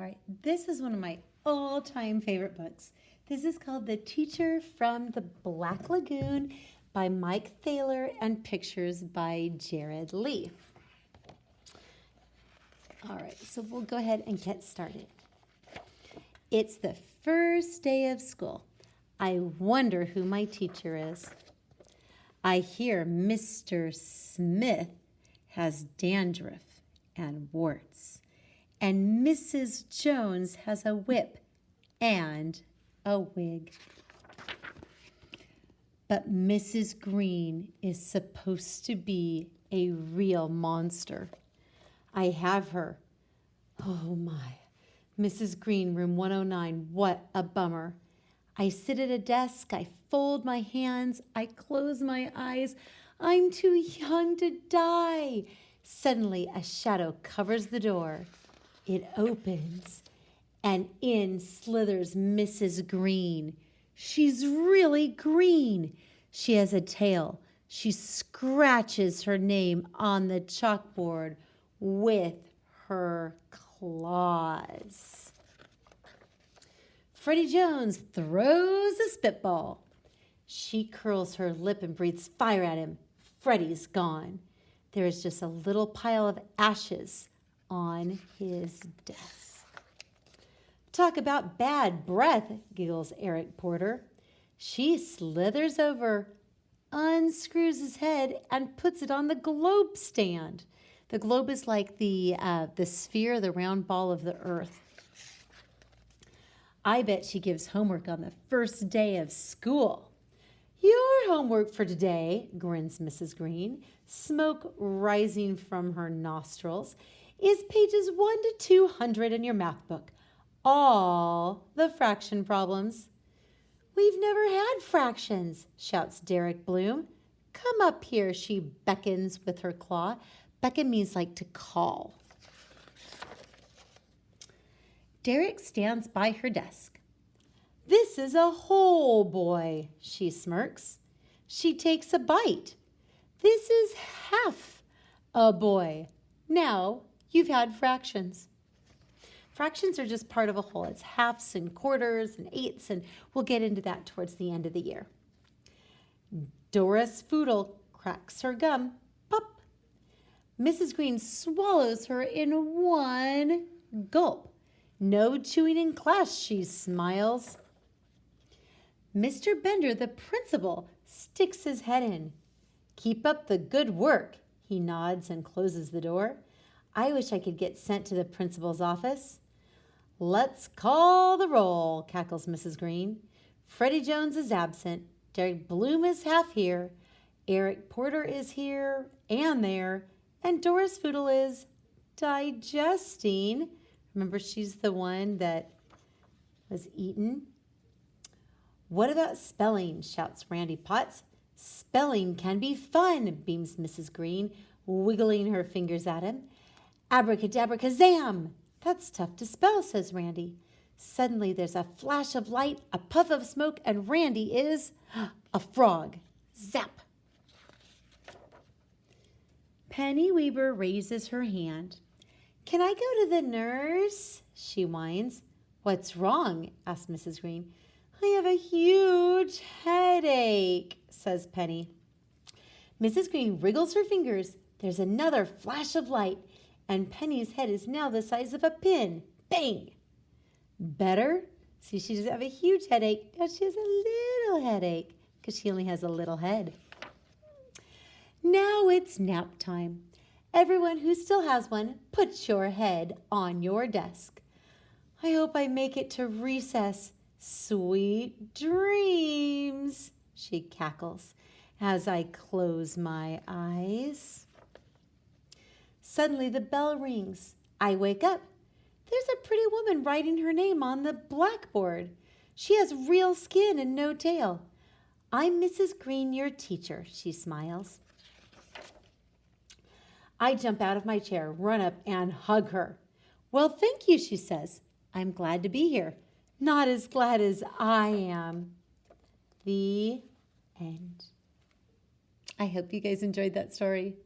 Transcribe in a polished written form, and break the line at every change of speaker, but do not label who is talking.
right, this is one of my all-time favorite books. This is called The Teacher from the Black Lagoon by Mike Thaler and pictures by Jared Lee. All right, so we'll go ahead and get started. It's the first day of school. I wonder who my teacher is. I hear Mr. Smith has dandruff and warts, and Mrs. Jones has a whip and a wig. But Mrs. Green is supposed to be a real monster. I have her. Oh my. Mrs. Green, room 109, what a bummer. I sit at a desk, I fold my hands, I close my eyes. I'm too young to die. Suddenly, a shadow covers the door. It opens, and in slithers Mrs. Green. She's really green. She has a tail. She scratches her name on the chalkboard with her claws. Freddie Jones throws a spitball. She curls her lip and breathes fire at him. Freddie's gone. There is just a little pile of ashes on his desk. Talk about bad breath, giggles Eric Porter. She slithers over, unscrews his head, and puts it on the globe stand. The globe is like the sphere, the round ball of the earth. I bet she gives homework on the first day of school. Your homework for today, grins Mrs. Green, smoke rising from her nostrils, is pages 1 to 200 in your math book. All the fraction problems. We've never had fractions, shouts Derek Bloom. Come up here, she beckons with her claw. Beckon means like to call. Derek stands by her desk. This is a whole boy, she smirks. She takes a bite. This is half a boy. Now you've had fractions. Fractions are just part of a whole. It's halves and quarters and eighths, and we'll get into that towards the end of the year. Doris Foodle cracks her gum. Pop. Mrs. Green swallows her in one gulp. No chewing in class, she smiles. Mr. Bender, the principal, sticks his head in. Keep up the good work, he nods and closes the door. I wish I could get sent to the principal's office. Let's call the roll, cackles Mrs. Green. Freddie Jones is absent. Derek Bloom is half here. Eric Porter is here and there. And Doris Foodle is digesting. Remember, she's the one that was eaten. What about spelling, shouts Randy Potts. Spelling can be fun, beams Mrs. Green, wiggling her fingers at him. Abracadabra-kazam! That's tough to spell, says Randy. Suddenly there's a flash of light, a puff of smoke, and Randy is a frog. Zap! Penny Weber raises her hand. Can I go to the nurse? She whines. What's wrong? asks Mrs. Green. I have a huge headache, says Penny. Mrs. Green wriggles her fingers. There's another flash of light, and Penny's head is now the size of a pin. Bang! Better? See, she doesn't have a huge headache. Now she has a little headache because she only has a little head. Now it's nap time. Everyone who still has one, put your head on your desk. I hope I make it to recess. Sweet dreams, she cackles as I close my eyes. Suddenly the bell rings. I wake up. There's a pretty woman writing her name on the blackboard. She has real skin and no tail. I'm Mrs. Green, your teacher, she smiles. I jump out of my chair, run up, and hug her. Well, thank you, she says. I'm glad to be here. Not as glad as I am. The end. I hope you guys enjoyed that story.